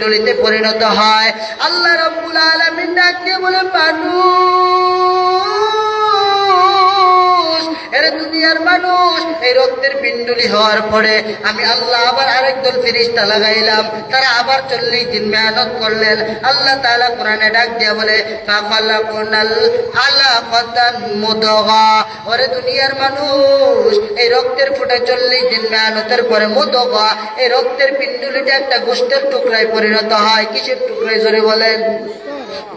পিণ্ডুলিতে পরিণত হয়। আল্লাহ রাব্বুল আলামিন ডাক দিয়ে বলে, মানুষ, এর দুনিয়ার মানুষ, এই রক্তের পিণ্ডুলি হওয়ার পরে আমি আল্লাহ আবার আরেক দল ফেরেশতা লাগাইলাম, তারা আবার 40 দিন মেহনত করলেন। আল্লাহ তাআলা কোরআনে ডাক দিয়ে বলে, ফাখালাকুনাল আলাকাতান মুদগা, ওরে দুনিয়ার মানুষ, এই রক্তের ফুটে 40 দিন মেহনতের পরে মুদগা, এই রক্তের পিণ্ডুলিটা একটা গোশতের টুকরায় পরিণত হয়। কিসের টুকরায় জোরে বলেন?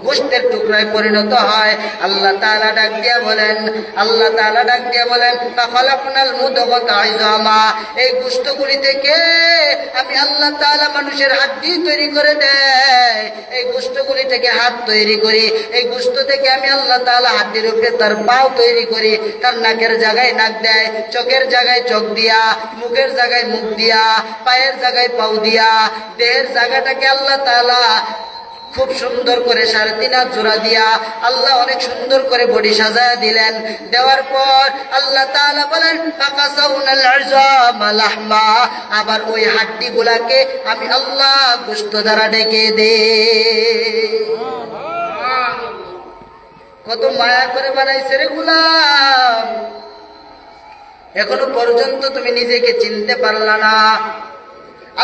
গোশতের টুকরায় পরিণত হয়। আল্লাহ তাআলা ডাক দিয়া বলেন, আল্লাহ তাআলা ডাক দিয়া বলেন, ফাখালাকুনাল মুদগাতা ইযামা, এই গোশতগুলি থেকে আমি আল্লাহ তাআলা মানুষের হাড্ডি তৈরি করে দেয়। এই গোশতগুলি থেকে হাত তৈরি করি, এই গোশত থেকে আমি আল্লাহ তাআলা হাড্ডির উপরে তার পাও তৈরি করি, তার নাকের জায়গায় নাক দেয়, চোখের জায়গায় চোখ দিয়া, মুখের জায়গায় মুখ দিয়া, পায়ের জায়গায় পাও দিয়া, দেহের জায়গাটাকে আল্লাহ তাআলা খুব সুন্দর করে 3.5 হাত জোড়া দিয়া আল্লাহ অনেক সুন্দর করে বডি সাজায়া দিলেন। দেওয়ার পর আল্লাহ তাআলা বলেন, ফাকাসাউনাল ইযামা লাহমা, আবার ওই হাড্ডি গুলাকে আমি আল্লাহ গোশত দ্বারা ঢেকে দেই। কত মায়া করে বানাইছে রে গোলাম, এখনো পর্যন্ত তুমি নিজেকে চিনতে পারলা না।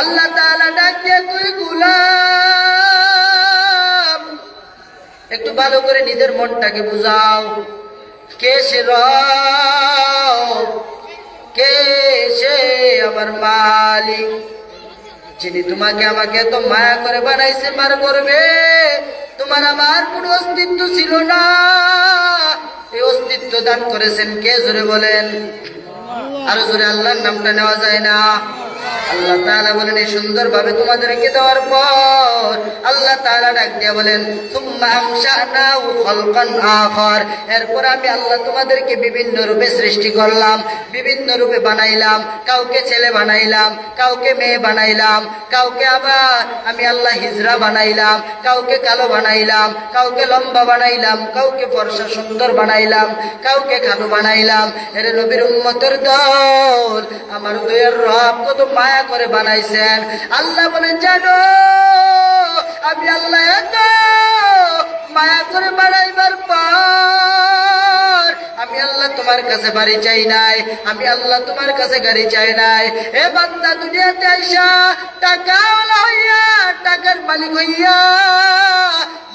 আল্লাহ তাআলা ডাক দিয়ে, তুই গোলাম, একটু ভালো করে নিজের মনটাকে বুঝাও, কে সে রব, কে সে আমার মালিক, যিনি তোমাকে আমাকে এত মায়া করে বানাইছে, মার করবে। তোমার আমার কোনো অস্তিত্ব ছিল না, এই অস্তিত্ব দান করেছেন কে? জোরে বলেন। আরো জোরে আল্লাহর নামটা নেওয়া যায় না? আল্লাহ তাআলা বলেন, এই সুন্দরভাবে তোমাদেরকে দেওয়ার পর আল্লাহ তাআলা ডাক দিয়ে বলেন, সুম্মা আমশানাহু খালকান আখার, এরপর আমি আল্লাহ তোমাদেরকে বিভিন্ন রূপে সৃষ্টি করলাম, বিভিন্ন রূপে বানাইলাম। কাউকে ছেলে বানাইলাম, কাউকে মেয়ে বানাইলাম, কাউকে আবার আমি আল্লাহ হিজড়া বানাইলাম, কাউকে কালো বানাইলাম, কাউকে লম্বা বানাইলাম, কাউকে ফর্সা সুন্দর বানাইলাম, কাউকে খাটো বানাইলাম। এর নবীর উম্মতের দল, আমার দয়ার রব কত মায়া করে বানাইছেন। আল্লাহ বলেন, জানো আমি আল্লাহ এত মায়া করে বানাইবার পর আমি আল্লাহ তোমার কাছে বাড়ি চাই নাই, আমি আল্লাহ তোমার কাছে গাড়ি চাই নাই। এ বান্দা, দুনিয়াতে আইসা টাকাওয়ালা হইয়া, টাকার মালিক হইয়া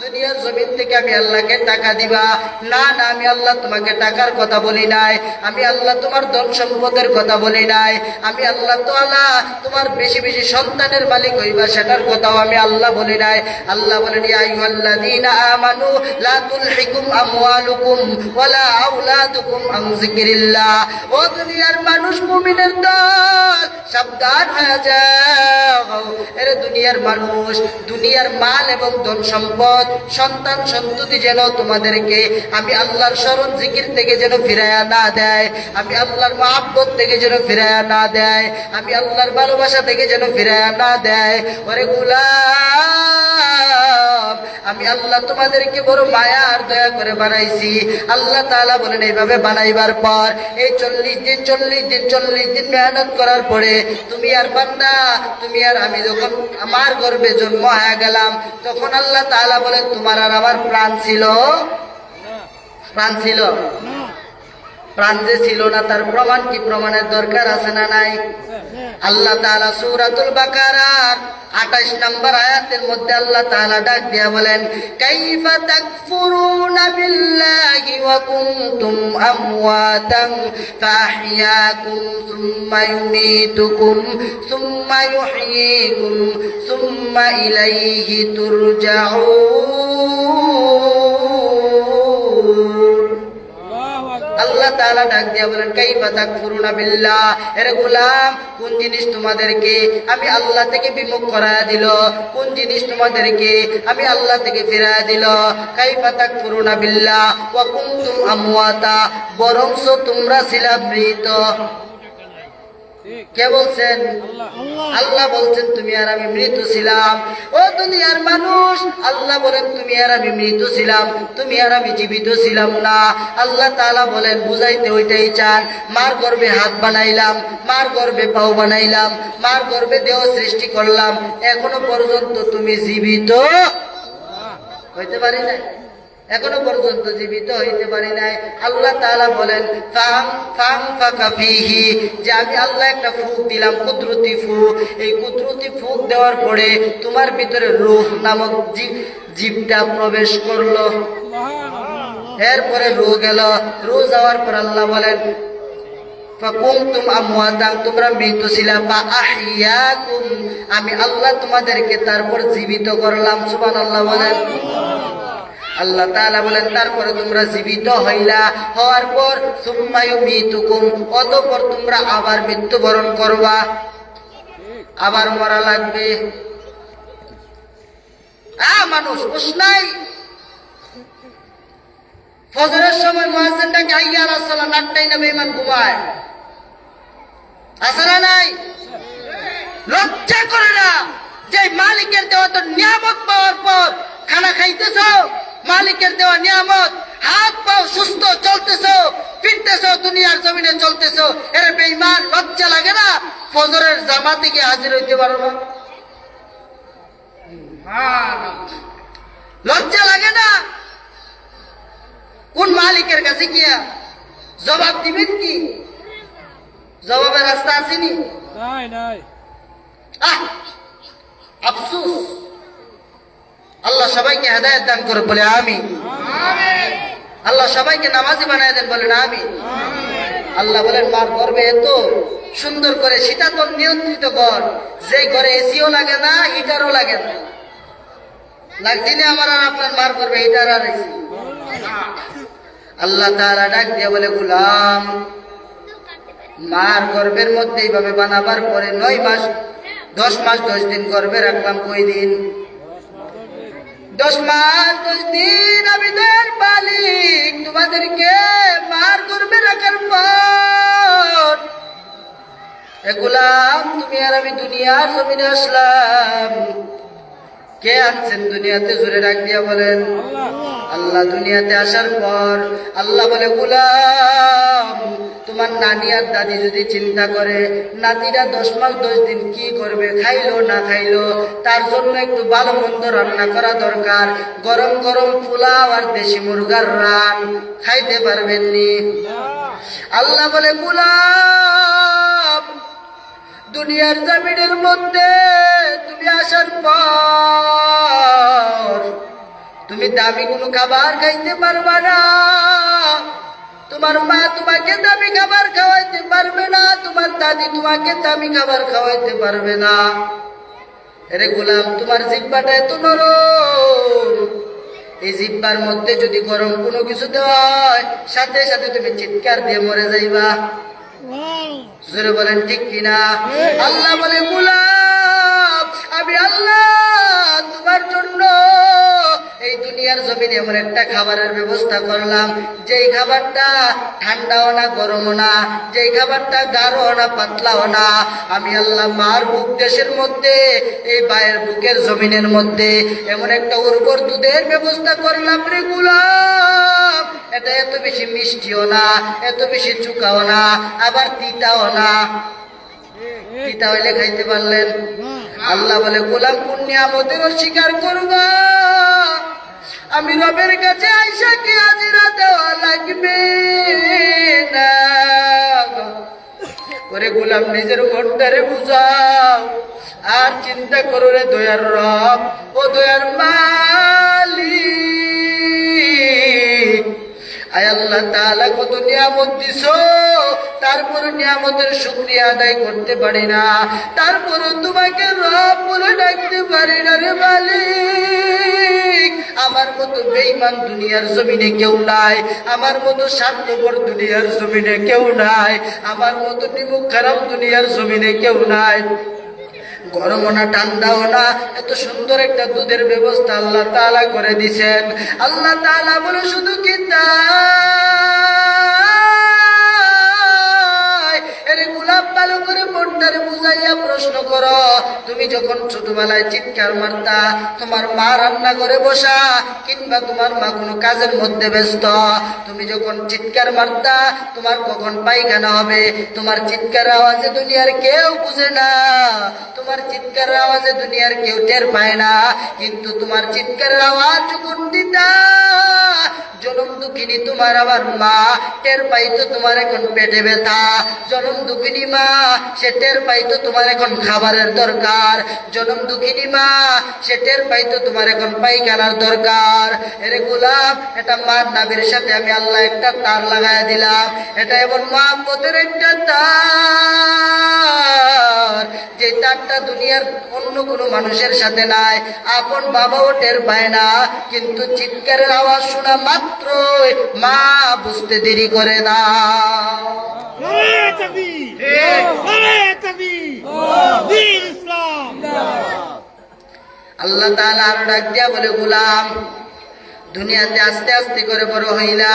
দুনিয়ার জমিন থেকে আমি আল্লাহকে টাকা দিবা না, না, আমি আল্লাহ তোমাকে টাকার কথা বলি নাই, আমি আল্লাহ তোমার ধন সম্পদের কথা বলি নাই, আমি আল্লাহ তাআলা তোমার বেশি বেশি সন্তানের মালিক হইবা সেটার কথাও আমি আল্লাহ বলি নাই। আল্লাহ বলেন, ইয়া আইয়ুহাল্লাযীনা আমানু লা তুলহিকুম আমওয়ালুকুম ওয়ালা আওলাদুকুম আন যিকরিল্লাহ, ও দুনিয়ার মানুষ, মুমিনের দল, সাবধান হয়ে যাও। এর দুনিয়ার মানুষ, দুনিয়ার মাল এবং ধন সম্পদ, সন্তান সন্ততি যেন তোমাদেরকে আমি আল্লাহর স্মরণ জিকির থেকে যেন ফিরায়া না দেয়, আমি আল্লাহর মহব্বত থেকে যেন ফিরায়া না দেয়, আমি আল্লাহর ভালোবাসা থেকে যেন ফিরায়া না দেয়। ওরে গোলাম, আমি আল্লাহ তোমাদেরকে বড় মায়া আর দয়া করে বানাইছি। আল্লাহ তাআলা বলেন, এইভাবে বানাইবার পর এই 40 দিন মেহনত করার পরে তুমি আর বান্দা, তুমি আর আমি যখন আমার গর্ভে জন্ম হয়ে গেলাম, তখন আল্লাহ তাআলা বলেন, তোমার আর আমার প্রাণ ছিল? প্রাণ ছিল? প্রাণ যে ছিল না তার প্রমাণ কি? প্রমাণের দরকার আছে না নাই? আল্লাহ তাআলা সূরাতুল বাকারার 28 নম্বর আয়াতের মধ্যে আল্লাহ তাআলা ডাক দিয়া বলেন, কাইফা তাকফুরুনা বিল্লাহি ওয়া কুনতুম আমওয়াতান ফাহইয়াকুম সুম্মা ইউমীতুকুম সুম্মা ইউহয়ীকুম সুম্মা ইলাইহি তুরজাউন। আল্লাহ তাআলা ডাক দিয়া বলেন, কাইফা তাকফুরুনা বিল্লাহ, এর গোলাম, কোন জিনিস তোমাদেরকে আমি আল্লাহ থেকে বিমুখ করায়া দিল? কোন জিনিস তোমাদেরকে আমি আল্লাহ থেকে ফিরায়া দিল? কাইফা তাকফুরুনা বিল্লাহ ওয়া কুনতুম আমওয়াতা, বরংস তোমরা ছিলা মৃত। কে বলছেন? আল্লাহ বলছেন তুমি আর আমি মৃত ছিলাম। ও দুনিয়ার মানুষ, আল্লাহ বলেন তুমি আর আমি মৃত ছিলাম, তুমি আর আমি জীবিত ছিলাম না। আল্লাহ তাআলা বলেন বুঝাইতে ওইটাই চান। মার গর্ভে হাত বানাইলাম, মার গর্ভে পাও বানাইলাম, মার গর্ভে দেহ সৃষ্টি করলাম, এখনো পর্যন্ত তুমি জীবিত হইতে পারি না, এখনো পর্যন্ত জীবিত হইতে পারি নাই। আল্লাহ তাআলা বলেন ফাকা ফিহি, যে আমি আল্লাহ একটা ফুঁক দিলাম, কুদরতি ফুঁক। এই কুদরতি ফুঁক দেওয়ার পরে তোমার ভিতরে রূহ নামক জীবটা প্রবেশ করলো। এরপরে রূহ গেল, রূহ যাওয়ার পর আল্লাহ বলেন ফাকুনতুম আমওয়াতান, তোমরা মৃত ছিলা, ফাআহইয়াকুম, আমি আল্লাহ তোমাদেরকে তারপর জীবিত করলাম। সুবহানাল্লাহ বলেন। আল্লাহ তাআলা বলেন তারপরে তোমরা জীবিত হইলা, হওয়ার পর সুম্মা ইউমিতুকুম, অতঃপর তোমরা আবার মৃত্যুবরণ করবা, আবার মরা লাগবে। মানুষ বুঝ নাই, ফজরের সময় মুয়াজ্জিনটাকে হাইয়া আলাস সালাহ নাকটাই না বেঈমান ঘুমায়, আছে না নাই? লজ্জা করে না যে মালিকের দেওয়া তো নিয়ামত পাওয়ার পর খানা খাইতেছ, মালিকের দেওয়া নিয়ামত, হাত পাও সুস্থ, চলতেছ ফিরতেছ, দুনিয়ার জমিনে চলতেছ, এর বেঈমান লজ্জা লাগে না? ফজরের জামাতে গিয়ে হাজির হইতে পারো না? লজ্জা লাগে না? কোন মালিকের কাছে গিয়া জবাব দিবেন? কি জবাবের রাস্তা আসেনি? আফসোস। আল্লাহ সবাইকে হেদায়েত দান করে বলে আমি, আল্লাহ সবাইকে নামাজি বানায় দেন বলেন আমি। আল্লাহ বলেন মার গর্বে এত সুন্দর করে শীতাতপ নিয়ন্ত্রিত ঘর, যে ঘরে এসিও লাগে না, হিটারও লাগে না। লাগছে না আমার আর আপনার মার গর্বে হিটার আর এসি? আল্লাহ তাআলা ডাক দিয়ে বলে গোলাম, মার গর্ভের মধ্যে এইভাবে বানাবার পরে 9 মাস 10 মাস 10 দিন গর্ভে রাখলাম। কই দিন? 10 মাস 10 দিন আমি তার মালিক তোমাদেরকে মার গর্ভে রাখার পর এ গোলাম তুমি আর আমি দুনিয়ার জমিনে আসলাম। কে আনছেন দুনিয়াতে? জোরে ডাক দিয়া বলেন আল্লাহ। দুনিয়াতে আসার পর আল্লাহ বলে গোলাম, তোমার নানি আর দাদি যদি চিন্তা করে নাতিরা 10 মাস 10 দিন কি করবে, খাইলো না খাইলো, তার জন্য একটু ভালো মন্দ রান্না করা দরকার। গরম গরম পোলাও আর দেশি মুরগার রান খাইতে পারবেননি? আল্লাহ বলে গোলাম, দুনিয়ার জমিনের মধ্যে তুমি আসার পর তুমি দামি কোনো খাবার খাইতে পারবা না, তোমার মা তোমাকে দামি খাবার খাওয়াইতে পারবে না, তোমার দাদি তোমাকে দামি খাবার খাওয়াইতে পারবে না। আরে গোলাম, তোমার জিহ্বাটা এত নরম, এই জিহ্বার মধ্যে যদি গরম কোনো কিছু দেওয়া হয় সাথে সাথে তুমি চিৎকার দিয়ে মরে যাইবা। জোরে বলেন ঠিক কিনা? আল্লাহ বলে গোলাম, আমি আল্লাহ তোমার জন্য এই দুনিয়ার জমিনে এমন একটা খাবারের ব্যবস্থা করলাম, যেই খাবারটা ঠান্ডাও না গরমও না, যেই খাবারটা গাঢ়ও না পাতলাও না। আমি আল্লাহ মার বুক দেশের মধ্যে, এই বায়ের বুকের জমিনের মধ্যে এমন একটা উর্বর দুধের ব্যবস্থা করলাম রে গোলাম, এটা এত বেশি মিষ্টিও না, এত বেশি চুকাও না, আবার তিতাও না। তিতা হইলে খাইতে পারলেন? আল্লাহ বলে গোলাম, কোন নিয়ামতের অস্বীকার করবা? আমি রবের কাছে আইসা কি হাজিরা দেওয়া লাগবে না? ওরে গোলাম, নিজের মনটারে বুঝাও আর চিন্তা করো রে দয়ার রব ও দয়ার মালিক। আয় আল্লাহ তাআলা কত নিয়ামত দিছো, তারপর নিয়ামতের শুকরিয়া আদায় করতে পারি না, তারপর তোমাকে রব বলে ডাকতে পারি না রে মালিক। আমার মতো বেঈমান দুনিয়ার জমিনে কেউ নাই, আমার মতো স্বার্থপর দুনিয়ার জমিনে কেউ নাই, আমার মতো নিমুখ খারাপ দুনিয়ার জমিনে কেউ নাই। গরমও না ঠান্ডাও না, এত সুন্দর একটা দুধের ব্যবস্থা আল্লাহ তাআলা করে দিছেন। আল্লাহ তাআলা বলে শুধু কি তাই? এর গোলাপ ভালো করে বুঝাইয়া প্রশ্ন করো, তুমি যখন ছোটবেলায় চিৎকার মারতা, তোমার মা রান্না করে বসা কিংবা তোমার মা কোনো কাজের মধ্যে ব্যস্ত, তুমি যখন চিৎকার মারতা তোমার কখন পায়খানা হবে, তোমার চিৎকার আওয়াজে দুনিয়ার কেউ বুঝে না, তোমার চিৎকারের আওয়াজে দুনিয়ার কেউ টের পায় না। কিন্তু তোমার চিৎকারের আওয়াজ যখন দিতা, জনম দুঃখিনী তোমার আবার মা টের পাইতো তোমার এখন পেটে ব্যথা, জনম দুঃখিনী মা সে টের পাইতো তোমার এখন খাবারের দরকার, জনম দুঃখিনী মা সে টের পাইতো তোমার এখন পায়খানার দরকার। এরে গোলাম, এটা মার নাভির সাথে আমি আল্লাহ একটা তার লাগাই দিলাম, এটা এমন মহব্বতের একটা তার, যে তারটা দুনিয়ার অন্য কোনো মানুষের সাথে নাই। আপন বাবাও টের পায় না, কিন্তু চিৎকারের আওয়াজ শোনা মাত্রই মা বুঝতে দেরি করে না। আল্লাহ তাআলা আরো ডাক দিয়া বলে, গোলাম দুনিয়াতে আস্তে আস্তে করে বড় হইলা,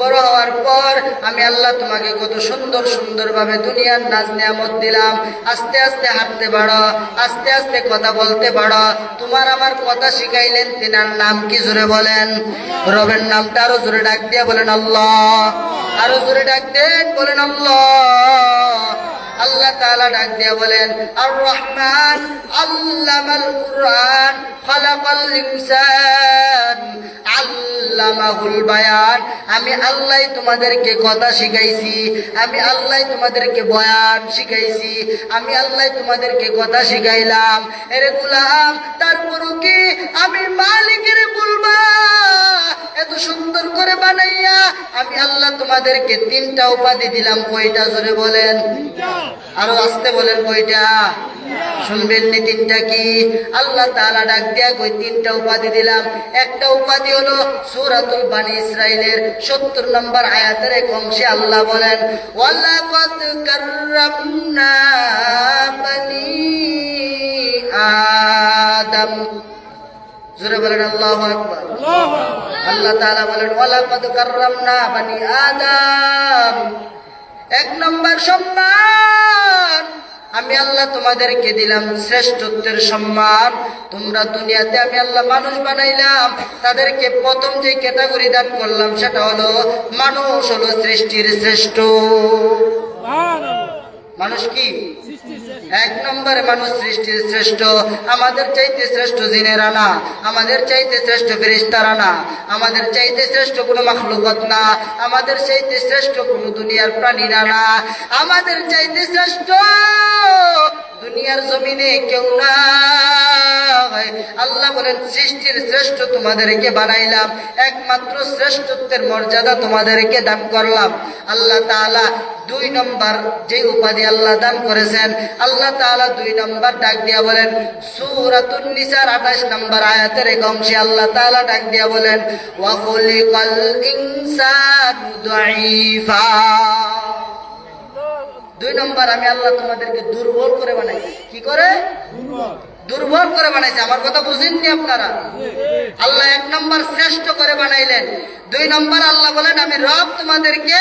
বড় হওয়ার পর আমি আল্লাহ তোমাকে কত সুন্দর সুন্দর ভাবে দুনিয়ার নাজ নিয়ামত দিলাম, আস্তে আস্তে হাঁটতে পারো, আস্তে আস্তে কথা বলতে পারো, তোমার আমার কথা শিখাইলেন, তিনার নাম কি জোরে বলেন? রবের নামটা আরো জোরে ডাক দিয়া বলেন আল্লাহ, আরো জোরে ডাক দেন বলেন আল্লাহ। আল্লাহ তাআলা ডাক দিয়া বলেন, আর রহমান আল্লামাল কুরআন খালাকাল ইনসান আল্লামাহুল বায়ান। আমি আল্লাহ তোমাদেরকে কথা শিখাইছি, আমি আল্লাহ তোমাদেরকে বয়ান শিখাইছি, আমি আল্লাহ তোমাদেরকে কথা শিখাইলাম। এরে গোলাম, তারপরও কি আমি মালিকের বলবা? এত সুন্দর করে বানাইয়া আমি আল্লাহ তোমাদেরকে তিনটা উপাধি দিলাম, কয়টা জোরে বলেন? আরো আসতে বলেন, কয়টা? শুনবেন নি তিনটা কি? আল্লাহ তাআলা ডাক দিয়া কই তিনটা উপাধি দিলাম। একটা উপাধি হলো সূরাতুল বানি ইসরাইলের ৭০ নম্বর আয়াতের এক অংশে আল্লাহ বলেন, ওয়ালাকাদ কাররামনা বানি আদম। জোরে বলেন আল্লাহু আকবার। আল্লাহ তাআলা বলেন, ওয়ালাকাদ কাররামনা বানি আদম। এক নম্বর সম্মান আমি আল্লাহ তোমাদেরকে দিলাম, শ্রেষ্ঠত্বের সম্মান। তোমরা দুনিয়াতে আমি আল্লাহ মানুষ বানাইলাম, তাদেরকে প্রথম যে ক্যাটাগরি দান করলাম সেটা হলো মানুষ হলো সৃষ্টির শ্রেষ্ঠ। মানুষ কি? এক নম্বরে মানুষ সৃষ্টির শ্রেষ্ঠ। আমাদের চাইতে শ্রেষ্ঠ জিনেরা না, আমাদের চাইতে শ্রেষ্ঠ ফেরেশতারা না, আমাদের চাইতে শ্রেষ্ঠ কোনো মাখলুকাত না, আমাদের চাইতে শ্রেষ্ঠ কোনো দুনিয়ার প্রাণীরা না, আমাদের চাইতে শ্রেষ্ঠ দুনিয়ার জমিনে কেউ না। আল্লাহ বলেন, সৃষ্টির শ্রেষ্ঠ তোমাদেরকে বানাইলাম, একমাত্র শ্রেষ্ঠত্বের মর্যাদা তোমাদেরকে দান করলাম। আল্লাহ তাআলা ২ নম্বর যে উপাধি আল্লাহ দান করেছেন, আল্লাহ তাআলা ২ নম্বর ডাক দিয়া বলেন, সূরাতুন নিসার ২৮ নম্বর আয়াতের এক অংশে আল্লাহ তাআলা ডাক দিয়া বলেন, ওয়া খুলিকাল ইনসানু দাঈফা। ২ নম্বর আমি আল্লাহ তোমাদেরকে দুর্বল করে বানাইছি। কি করে? দুর্বল করে বানাইছে। আমার কথা বুঝেননি আপনারা? আল্লাহ ১ নম্বর শ্রেষ্ঠ করে বানাইলেন, ২ নম্বর আল্লাহ বলেন আমি রব তোমাদেরকে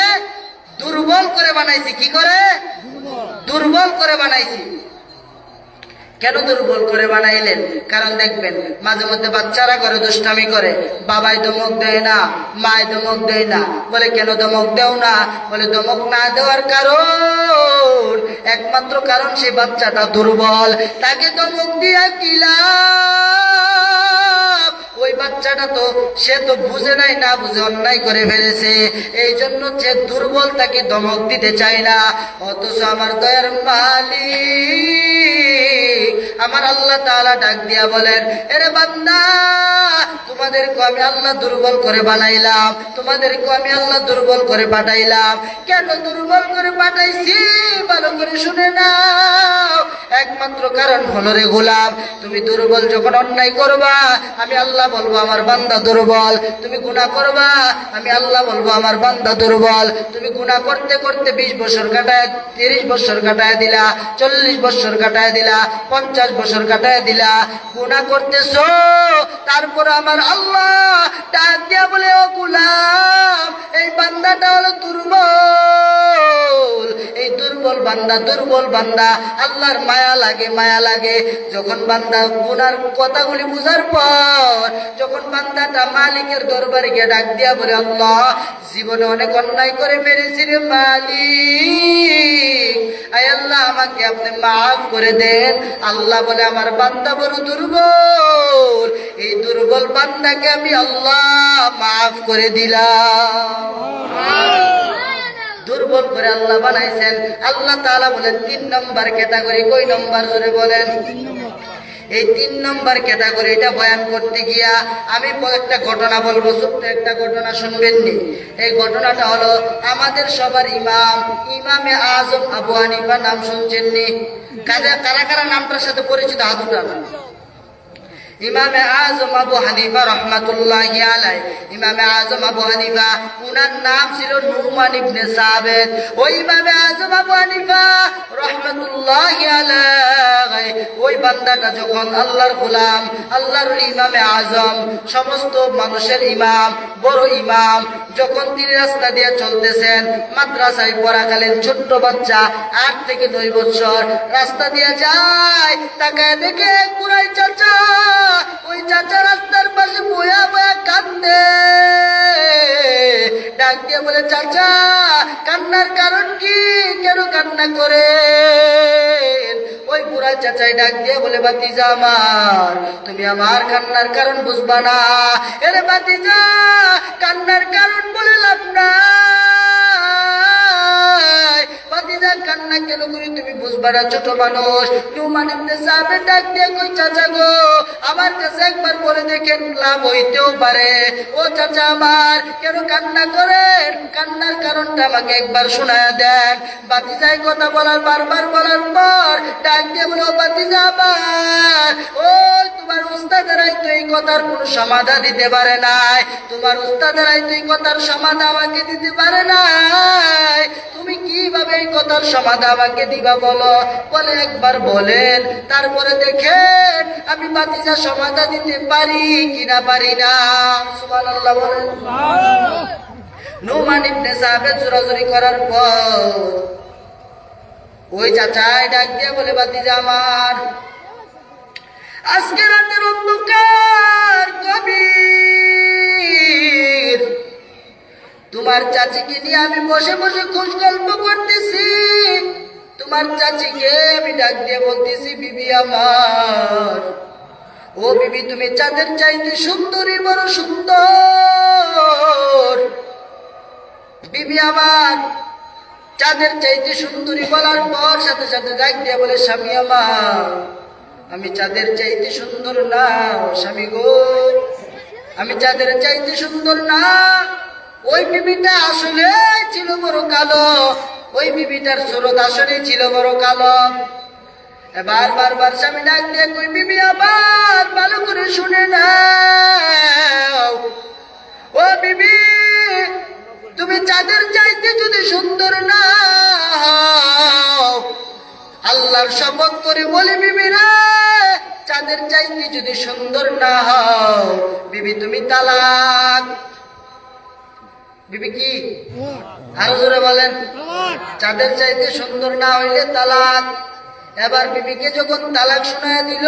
দুর্বল করে বানাইছি। কি করে? দুর্বল করে বানাইছি। কেন দুর্বল করে বানাইলেন? কারণ দেখবেন মাঝে মধ্যে বাচ্চারা করে দুষ্টামি করে, বাবাই ধমক দেয় না, মায় ধমক দেয় না। বলে কেন ধমক দেও না? বলে ধমক না দেওয়ার কারণ, একমাত্র কারণ সে বাচ্চাটা দুর্বল, তাকে ধমক দিয়া কি লাভ? ওই বাচ্চাটা তো সে তো বুঝে নাই, না বুঝে অন্যায় করে ফেলেছে, এই জন্য সে দুর্বল, তাকে ধমক দিতে চায় না। অথচ আমার দয়ার মালিক আমার আল্লাহ তাআলা ডাক দিয়া বলেন, এরে বান্দা, তোমাদেরকে আমি আল্লাহ দুর্বল করে বানাইলাম, তোমাদেরকে আমি আল্লাহ দুর্বল করে পাঠাইলাম। কেন দুর্বল করে পাঠাইছি ভালো করে শুনে নাও। একমাত্র কারণ হলো, রে গোলাম, তুমি দুর্বল যখন অন্যায় করবা আমি আল্লাহ বলবো আমার বান্দা দুর্বল, তুমি গুনাহ করবা আমি আল্লাহ বলবো আমার বান্দা দুর্বল। তুমি গুনাহ করতে করতে ২০ বছর কাটায়, ৩০ বছর কাটায় দিলা, ৪০ বছর কাটায় দিলা, ৫০ বছর কাটায় দিলা, গুনাহ করতেছো, তারপর আমার আল্লাহ ডাক দিয়া বলে, ও গোলাম, এই বান্দাটা হলো দুর্বল, এই দুর্বল দুর্বল বান্দা আল্লাহর মায়া লাগে যখন বান্দা গুনার কথাগুলি বুঝার পর যখন বান্দাটা মালিকের দরবারে গিয়ে ডাক দিয়া বলে আল্লাহ জীবনে অনেক অন্যায় করে ফেলেছি রে মালিক, আয় আল্লাহ আমাকে আপনি মাফ করে দেন। আল্লাহ বলে আমার বান্দা বড় দুর্বল, এই দুর্বল বান্দাকে আমি আল্লাহ মাফ করে দিলাম। দুর্বল করে আল্লাহ বানাইছেন। আল্লাহ তাআলা বলেন 3 নম্বর ক্যাটাগরি। কই নম্বর জোরে বলেন? এই 3 নম্বর ক্যাটাগরিটা বয়ান করতে গিয়া আমি একটা ঘটনা বলবো, ছোট্ট একটা ঘটনা শুনবেন নি। এই ঘটনাটা হলো আমাদের সবার ইমামে আজম আবু হানিফা নাম শুনছেন নি? কারা কারা নামটার সাথে পরিচিত হাত উঠান। ইমামে আজম আবু হানিফা রহমাতুল্লাহি আলাইহি, ইমামে আজম আবু হানিফা উনার নাম ছিল নুমান ইবনে সাবিত। ওই ইমামে আজম আবু হানিফা রহমাতুল্লাহি আলাইহি ওই বান্দাটা যখন আল্লাহর গোলাম, আল্লাহর ইমামে আজম, সমস্ত মানুষের ইমাম, বড় ইমাম, যখন তিনি রাস্তা দিয়ে চলতেছেন, মাদ্রাসায় পড়াকালীন ছোট্ট বাচ্চা 8 থেকে 9 বছর রাস্তা দিয়ে যায়, তাকায় দেখে কুরাই চাচা, ওই চাচা রাস্তার পাশে বয়া কান্দে। ডাক দিয়ে বলে চাচা কান্নার কারণ কি, কেন কান্না করে? ওই বুড়া চাচাই ডাক দিয়ে বলে বাতিজা আমার, তুমি আমার কান্নার কারণ বুঝবা না। এরে বাতিজা কান্নার কারণ বলে লাভ নাই, বাতিজা কান্না কেন করি তুমি বুঝবা না, ছোট মানুষ। নুমান ইবনে সাবিত ডাক দিয়ে কই চাচা গো আমার কাছে একবার বলে দেখেন, লাভ হইতেও পারে। ও চাচা আমার কেন কান্না করেন, কান্নার কারণটা আমাকে একবার শোনায় দেন। বাতিজাই কথা বারবার বলার পর ডাক দিয়ে বলো বাতিজা আমার, ও তোমার উস্তাদেরাই তো এই কথার কোন সমাধান দিতে পারে নাই, তোমার উস্তাদেরাই তো এই কথার সমাধান আমাকে দিতে পারে নাই, তুমি কিভাবে এই কথার সমাধান আমাকে দিবা বলো? বলে একবার বলেন, তারপরে দেখেন আমি বাতিজা সমাধান দিতে পারি কিনা পারি না। সুবহানাল্লাহ বলেন। নুমান ইবনে সাবিত জোরাজুরি করার পর ওই চাচাই ডাক দিয়ে বলে বাতিজা আমার, আজকে রাতের অন্ধকার গভীর, তোমার চাচিকে নিয়ে আমি বসে বসে খুশ গল্প করতেছি। তোমার চাচিকে আমি ডাক দিয়ে বলতেছি, বিবি আমার, ও বিবি তুমি চাঁদের চাইতে সুন্দরী, বড় সুন্দর। বিবি আমার চাঁদের চাইতে সুন্দরী বলার পর সাথে সাথে ডাক দিয়ে বলে স্বামী আমার, আমি চাঁদের চাইতে সুন্দর না স্বামী গো, আমি চাঁদের চাইতে সুন্দর না। ওই বিবিটা আসলে ছিল বড় কালো, ওই বিবিটার সুরত আসলে ছিল বড় কালো। এবার বারবার স্বামী ডাক দিয়ে কই বিবি আবার ভালো করে শুনে নাও, ও বিবি তুমি চাঁদের চাইতে যদি সুন্দর না হও, আল্লাহর শপথ করে বলি বিবি রে, চাঁদের চাইতে যদি সুন্দর না হও বিবি তুমি তালাক। বিবি কি? আরো জোরে বলেন। চাঁদের চাইতে সুন্দর না হইলে তালাক। এবার বিবিকে যখন তালাক শোনায় দিল,